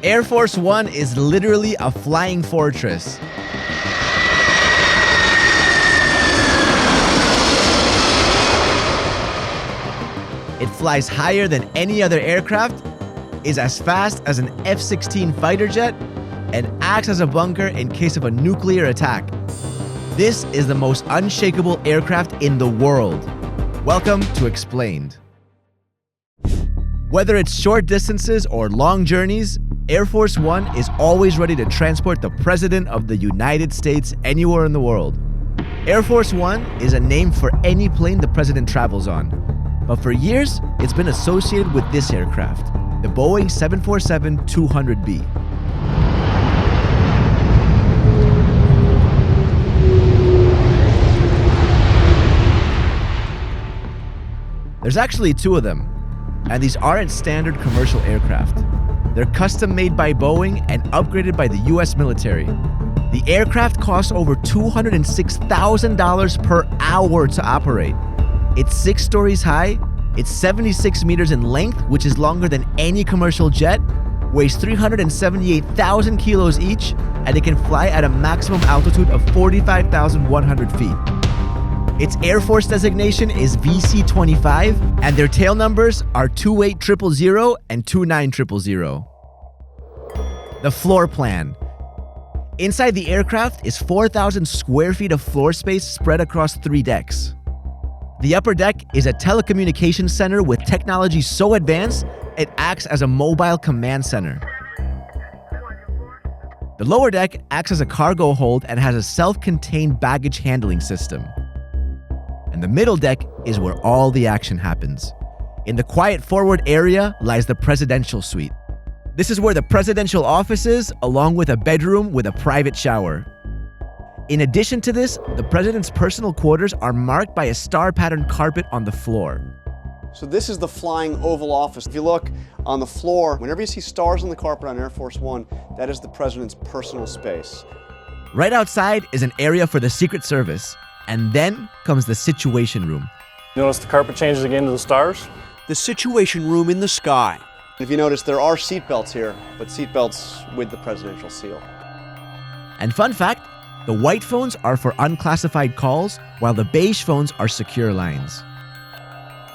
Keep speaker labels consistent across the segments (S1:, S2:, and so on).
S1: Air Force One is literally a flying fortress. It flies higher than any other aircraft, is as fast as an F-16 fighter jet, and acts as a bunker in case of a nuclear attack. This is the most unshakable aircraft in the world. Welcome to Xplained. Whether it's short distances or long journeys, Air Force One is always ready to transport the President of the United States anywhere in the world. Air Force One is a name for any plane the President travels on. But for years, it's been associated with this aircraft, the Boeing 747-200B. There's actually two of them, and these aren't standard commercial aircraft. They're custom made by Boeing and upgraded by the US military. The aircraft costs over $206,000 per hour to operate. It's 6 stories high, it's 76 meters in length, which is longer than any commercial jet, weighs 378,000 kilos each, and it can fly at a maximum altitude of 45,100 feet. Its Air Force designation is VC-25, and their tail numbers are 28000 and 29000. The floor plan. Inside the aircraft is 4,000 square feet of floor space spread across 3 decks. The upper deck is a telecommunications center with technology so advanced, it acts as a mobile command center. The lower deck acts as a cargo hold and has a self-contained baggage handling system. And the middle deck is where all the action happens. In the quiet forward area lies the presidential suite. This is where the presidential office is, along with a bedroom with a private shower. In addition to this, the president's personal quarters are marked by a star-patterned carpet on the floor.
S2: So this is the flying Oval Office. If you look on the floor, whenever you see stars on the carpet on Air Force One, that is the president's personal space.
S1: Right outside is an area for the Secret Service, and then comes the Situation Room.
S3: Notice the carpet changes again to the stars?
S4: The Situation Room in the sky.
S2: If you notice, there are seatbelts here, but seatbelts with the presidential seal.
S1: And fun fact, the white phones are for unclassified calls, while the beige phones are secure lines.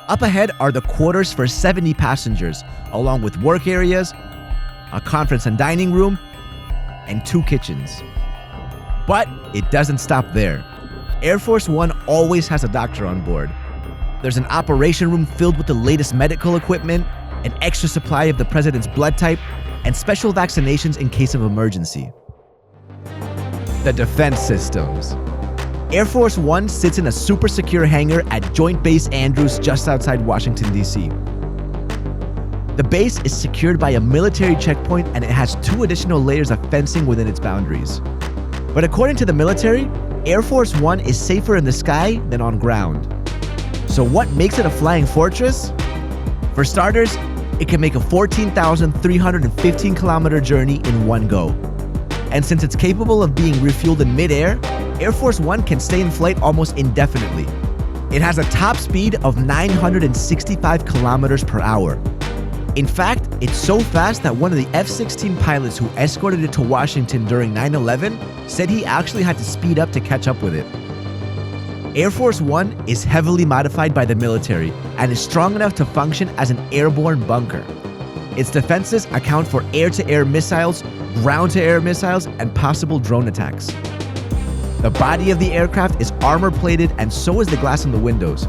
S1: Up ahead are the quarters for 70 passengers, along with work areas, a conference and dining room, and 2 kitchens. But it doesn't stop there. Air Force One always has a doctor on board. There's an operation room filled with the latest medical equipment, an extra supply of the president's blood type, and special vaccinations in case of emergency. The defense systems. Air Force One sits in a super secure hangar at Joint Base Andrews just outside Washington, D.C. The base is secured by a military checkpoint and it has 2 additional layers of fencing within its boundaries. But according to the military, Air Force One is safer in the sky than on ground. So what makes it a flying fortress? For starters, it can make a 14,315 kilometer journey in one go. And since it's capable of being refueled in mid-air, Air Force One can stay in flight almost indefinitely. It has a top speed of 965 kilometers per hour. In fact, it's so fast that one of the F-16 pilots who escorted it to Washington during 9/11 said he actually had to speed up to catch up with it. Air Force One is heavily modified by the military and is strong enough to function as an airborne bunker. Its defenses account for air-to-air missiles, ground-to-air missiles, and possible drone attacks. The body of the aircraft is armor-plated and so is the glass on the windows.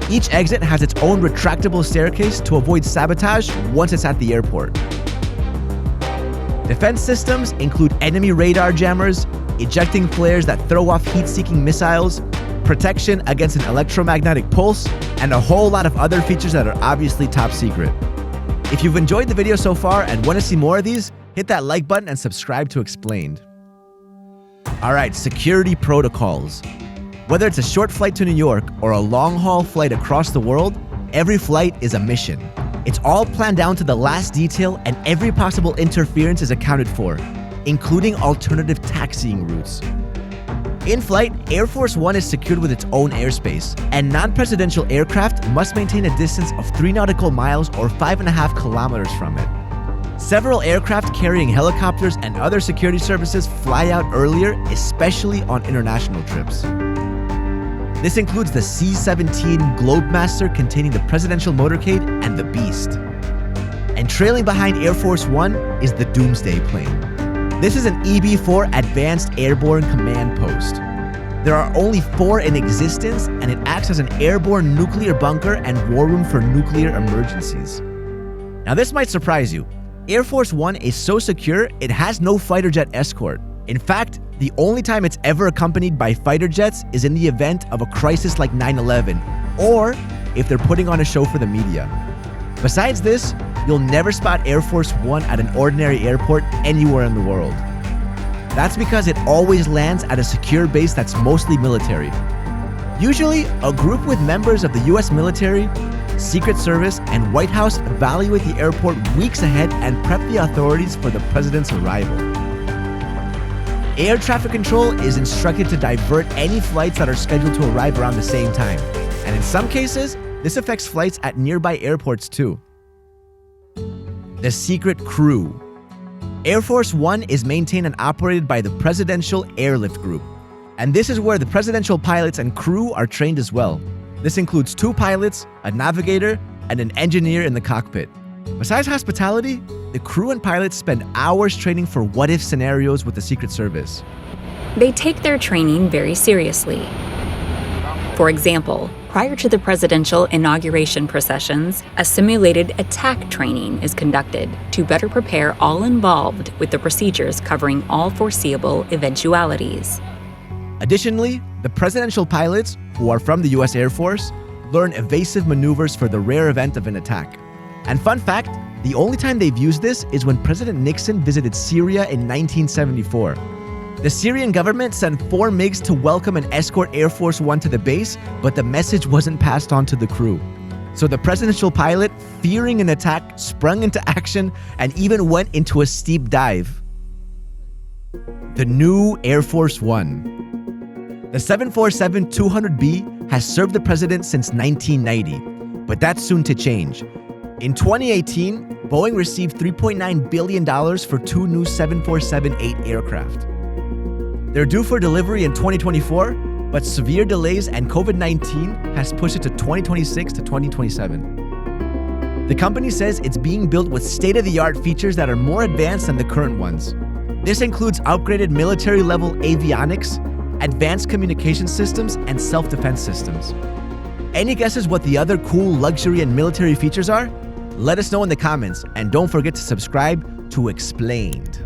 S1: Each exit has its own retractable staircase to avoid sabotage once it's at the airport. Defense systems include enemy radar jammers, ejecting flares that throw off heat-seeking missiles, protection against an electromagnetic pulse, and a whole lot of other features that are obviously top secret. If you've enjoyed the video so far and want to see more of these, hit that like button and subscribe to Xplained. Alright, security protocols. Whether it's a short flight to New York or a long-haul flight across the world, every flight is a mission. It's all planned down to the last detail and every possible interference is accounted for, including alternative taxiing routes. In flight, Air Force One is secured with its own airspace, and non-presidential aircraft must maintain a distance of 3 nautical miles or 5.5 kilometers from it. Several aircraft carrying helicopters and other security services fly out earlier, especially on international trips. This includes the C-17 Globemaster containing the presidential motorcade and the Beast. And trailing behind Air Force One is the Doomsday plane. This is an EB-4 Advanced Airborne Command Post. There are only 4 in existence, and it acts as an airborne nuclear bunker and war room for nuclear emergencies. Now this might surprise you. Air Force One is so secure, it has no fighter jet escort. In fact, the only time it's ever accompanied by fighter jets is in the event of a crisis like 9/11, or if they're putting on a show for the media. Besides this, you'll never spot Air Force One at an ordinary airport anywhere in the world. That's because it always lands at a secure base that's mostly military. Usually, a group with members of the US military, Secret Service, and White House evaluate the airport weeks ahead and prep the authorities for the president's arrival. Air traffic control is instructed to divert any flights that are scheduled to arrive around the same time. And in some cases, this affects flights at nearby airports too. The Secret Crew. Air Force One is maintained and operated by the Presidential Airlift Group. And this is where the presidential pilots and crew are trained as well. This includes 2 pilots, a navigator, and an engineer in the cockpit. Besides hospitality, the crew and pilots spend hours training for what-if scenarios with the Secret Service.
S5: They take their training very seriously. For example, prior to the presidential inauguration processions, a simulated attack training is conducted to better prepare all involved with the procedures covering all foreseeable eventualities.
S1: Additionally, the presidential pilots, who are from the US Air Force, learn evasive maneuvers for the rare event of an attack. And fun fact, the only time they've used this is when President Nixon visited Syria in 1974. The Syrian government sent 4 MiGs to welcome and escort Air Force One to the base, but the message wasn't passed on to the crew. So the presidential pilot, fearing an attack, sprung into action and even went into a steep dive. The new Air Force One. The 747-200B has served the president since 1990, but that's soon to change. In 2018, Boeing received $3.9 billion for 2 new 747-8 aircraft. They're due for delivery in 2024, but severe delays and COVID-19 has pushed it to 2026 to 2027. The company says it's being built with state-of-the-art features that are more advanced than the current ones. This includes upgraded military-level avionics, advanced communication systems, and self-defense systems. Any guesses what the other cool luxury and military features are? Let us know in the comments, and don't forget to subscribe to Xplained.